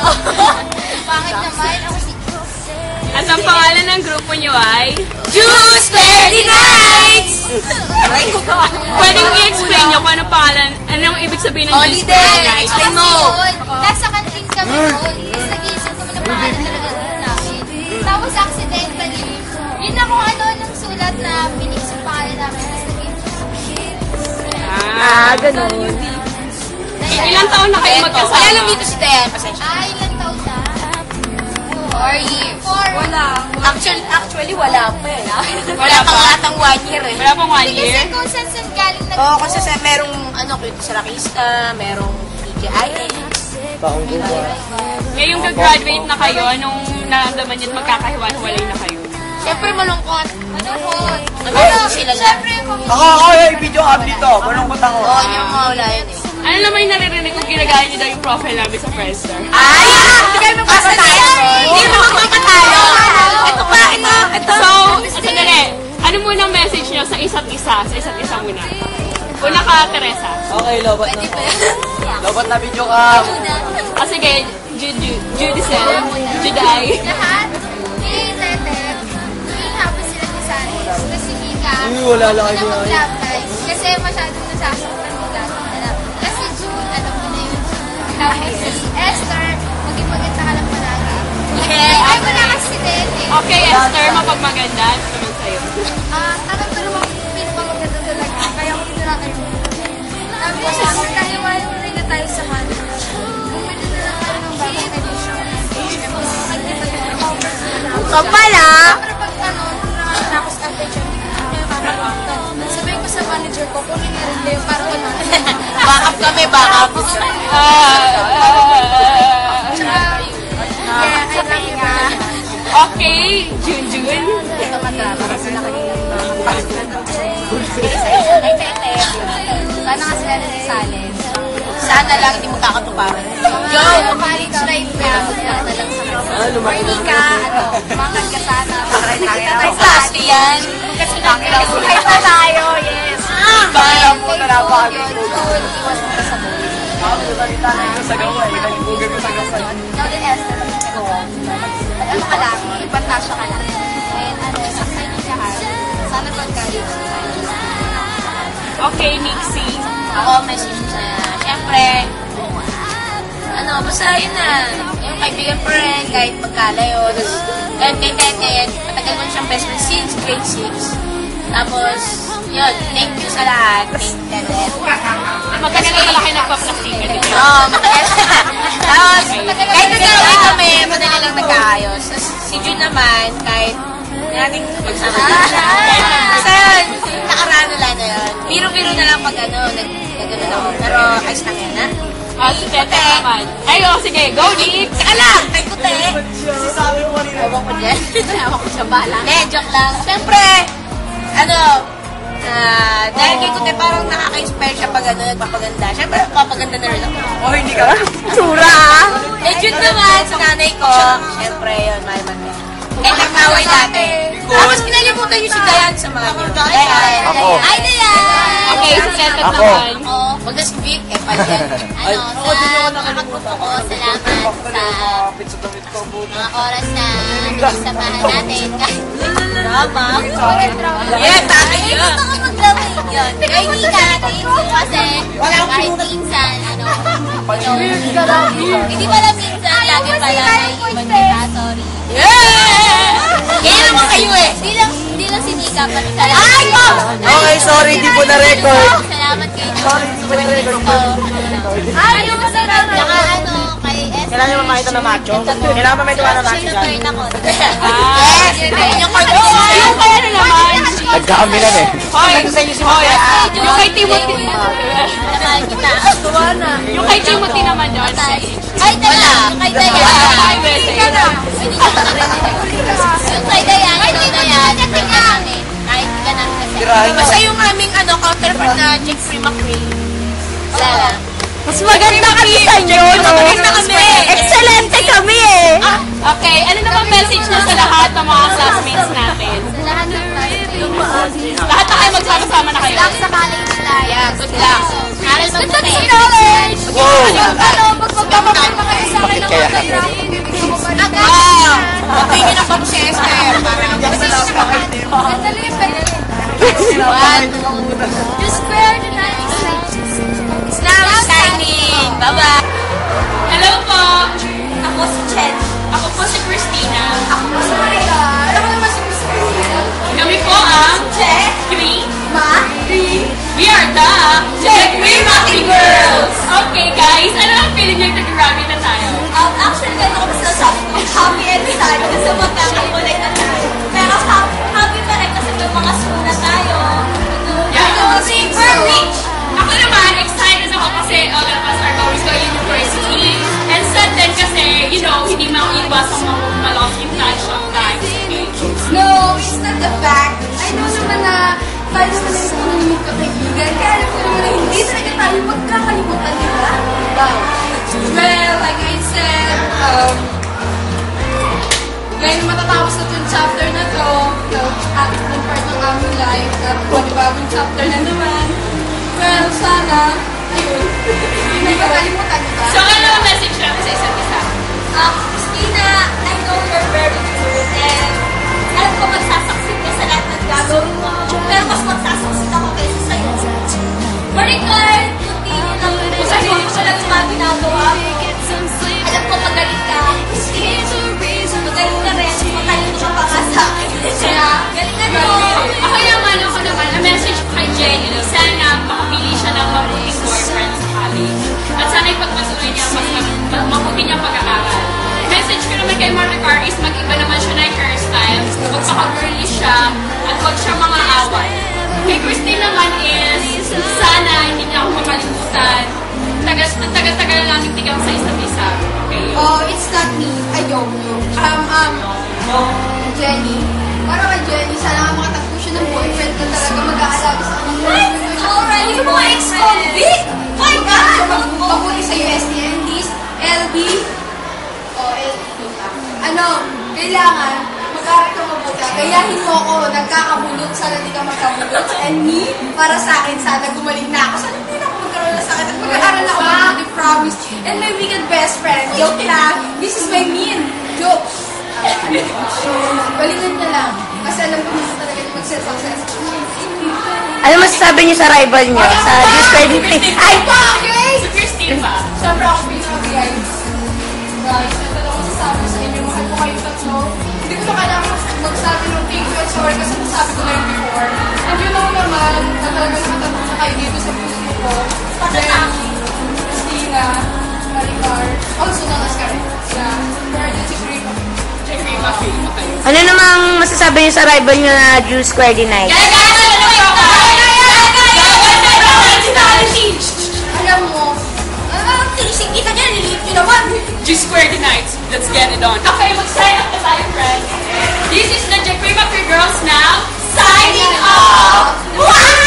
Pangit naman. Ako si At ang pangalan ng grupo nyo ay? Juice Verdi Nights! Pwedeng i-explain nyo kung anong pangalan, anong ibig sabihin ng Juice Verdi Nights? Explain mo! Nasa kantin kami noon. Nag-iisip kami ng pangalan talaga namin. Tapos accidentally, yun na kung ano nung sulat na pinix yung pangalan namin. Ganun. Ilang taon na kayo magkasama? Kaya lang dito si Dayan, pasensya. Ilang taon na? 4 years. Wala. Actually, wala pa eh. Wala pang atang 1 year eh. Wala pang 1 year? Kasi kung saan galing nag- Oo, kasi merong, sa Rakista, merong PGIS. Ngayong gagraduate na kayo, anong nararamdaman nyo at magkakahiwa-hiwalay na kayo? Siyempre malungkot. Malungkot. Sila lang. Siyempre, kung Ako, video up dito. Malungkot ako. Oo, hindi mo mawala yun eh. Ano naman yung naririnig kung ginagaya nyo daw yung profile namin sa Friendster? Ay! Hindi kayo magpapatalo. Hindi mo magpapatalo. Ito pa, ito. So, sandali, ano muna ang message nyo sa isa't isa muna? Una ka, Teresa. Okay, lobat na. Lobat na video ka. Sige, Judicel, Juday. lahat, ni Tete, hindi happy sila ni Sanis. Kasi Mika, Uy, wala lang hindi kayo. na mag-love life. Kasi masyadong nasasaktan nila. Kasi June, alam mo na yun. Tapos si Esther, maging maganda ka lang palagi. Ay, wala kasi si Tete. Okay, Esther, mapagmaganda. Ano naman sa'yo? Alam ko naman, pinapamaganda talaga. Kaya ako tinira kayo. Sabi ko siya, magkahiwalay na tayo sa kanila. Bumili na lang tayo ng bagong edition. Kapal ah! Pero pag nakatapos ang picture, sabihin ko sa manager ko, kunin na rin kayo para wala. Backup kami, backup. Okay, Junjun. Sana nga sila rin sali. Sana lang hindi mo kakatuparan. Yo! College life ka. Sana lang sa Hindi ka, mangan ka sana. Para nakita tayo sa Pasti yan. Kasi nakita na tayo, yes. Parang po na napakagod. Iwas mo ka sa buhay. Salita na ito sa gawa. Nalibugin ko sa gawa. Ikaw din, Esther, ano ka lang, ipatasya ka lang. And excited ka ha. Sana pagkalit. Okay, Nixie. Ako, message ko sa'yo. Siyempre, basta yun na. Yung kaibigan pa rin, kahit magkalayo. Tapos, kahit kay Tete, matagal ko siyang best friend since grade 6. Tapos, yun, thank you sa lahat. Thank you, Tete. Matagal na pala kayo nagpa-plastikan. Oo, matagal. Tapos, kahit nagkawin kami, matagal lang nagkaayos. Tapos, si Jun naman, kahit nating magsama siya. Basta yun, nakaraan na lang na yun. Biro-biro na lang pag nagano ako. Pero, ayos lang yan, ha? Si Tete naman. Ay, sige, go, Nix! Teka lang, kay Kute. Sabi mo kanina. Ewan ko dyan. Ewan ko sa bala. Hindi, joke lang. Siyempre, dahil kay Kute parang nakaka-inspire siya pag nagpapaganda. Siyempre, papaganda na rin ako. Oh, hindi ka. Tsura! Eh, Jun naman, sa nanay ko. Siyempre, yun, mahal man yan. Eh, nagkaway dati. Tapos, kinalimutan niyo si Dayan sa mga niyo. Dayan. Ako. Ay, Dayan! Okay, si Tete Ako. naman. Oo, wag na si Vic, eh, pala yan. Ay, ako din ako nakalimutan. ko, salamat sa Kapit sa damit ko. mga oras na nagsamahan natin. Drama. Yeah, tatay yun. Gusto ko maglamay yun. Kaya hindi natin kasi kahit minsan, hindi pala minsan, lagi pala may ibang sorry. Yeah! Kaya naman kayo eh. Hindi lang si Nika, pati Ay, ko! Okay, sorry, di po na-record. Salamat kayo. Sorry, di po na-record. Ay, yung masarap. Saka kay Esther. Kailangan nyo makita na macho. Kailangan pa may tuwa na macho dyan. Turn ako. Yes! Yung kay Yung kaya na naman. Nagkakamilan eh. Hoy, yung kay Timothy. Mahal kita. Yung kay Timothy naman yun. Ay, tala. Kay Dayan. Ay, message. Yung kay Dayan. Kahit ka na kasi. Tirahin mo. Basta yung aming counterpart na Chick Free McCree. Wala lang. Mas maganda kami sa inyo, no? Maganda kami. Excelente kami eh. Okay, ano naman message na sa lahat ng mga classmates natin? Sa lahat ng tayo. Lahat na kayo magsama-sama na kayo. Lang sa college life. Yeah, good luck. Aral mabuti. College! Wow. Pag magpapapay pa kayo sa akin Bakit ng kaya? mga Just square the night. It's now shining. Bye-bye. Hello po! Ako si Chen. Ako po si Christina. Ako po sa Maria. Ako naman si Christina. Kami po ang Che. Green. We are the Green Monkey Girls! Okay guys, ano ang feeling niyo nag-Grammy na tayo? Actually, gano'n ako masasabi ko. Happy and sad kasi magkakakulay na tayo. Pero happy pa rin kasi may mga suna tayo. Yeah. Super rich! Ako naman, excited ako kasi all of us are going to university. And sad din kasi, you know, hindi maiwas ang ma-lost in touch of time. Okay? No, it's not the fact. I know naman na tayo naman ay punong magkakaibigan. Kaya alam ko naman na hindi talaga tayo magkakalimutan, di ba? Wow. Well, like I said, ngayon matatapos na itong chapter na to, at itong part ng aming life, at panibagong chapter na naman. Well, sana, ayun, hindi magkakalimutan, di ba? So, ano ang message namin sa isa't isa? Christina, I know you're very good and alam ko magsasucceed ka sa lahat ng gagawin mo. Pero mas magsasucceed ako kaysa sa'yo. Maricar, continue lang. Kasi ko lang yung mga ginagawa mo. Alam ko magaling ka. Magaling ka rin. Matalino ka pa ka sa akin. Galing ka mo. Ako naman, ang message ko kay Jenny, sana makapili siya ng mabuting boyfriend sa college. At sana ipagpatuloy niya ang mabuti niyang pag-aaral. Message ko naman kay Maricar is mag-iba naman siya ng hairstyle, magpaka-girly siya, at huwag siya mga away. Kay Christine naman is, sana hindi niya ako makalimutan. Tagal-tagal na namin tigang sa isa't isa. Okay? Oh, it's not me. I don't know. Jenny. Parang kay Jenny, sana nga makatagpo siya ng boyfriend na talaga mag-aalaga sa kanyang Already, yung mga ex-convict! My God! Mabuti sa USTNDs, LB, o LB. Ano, kailangan mag-aaral ka mabuti. Gayahin mo ako, nagkakabulot, sana di ka magkabulot. And me, para sa akin, sana gumaling na ako. Sana hindi na ako magkaroon na sakit. At mag-aaral ako mabuti, promise. And my wicked best friend, joke lang. This is my mean. Joke. Galingan niya lang. Kasi alam ko naman talaga yung mag-success. Ano masasabi niyo sa rival niyo? Sa discrediting? Ay! Okay! Si Christine ba? Siyempre ako pinag-guys. Guys, ito lang ako sasabi sa inyo. Mahal ko kayo tatlo. Hindi ko na kailangan magsabi ng thank you and sorry kasi nasabi ko na yun before. And you know naman, na talaga nakatanong na kayo dito sa puso ko. Then, Christina, Maricar, also known as Karen. Yeah, Guardian si Green. Ano namang masasabi niyo sa rival niyo na Juice Square Night? Alam mo, Tinising kita dyan, nilip nyo naman. G-Square tonight. Let's get it on. Okay, mag-sign up na tayo, friends. This is the Jacrima Girls now. Signing off!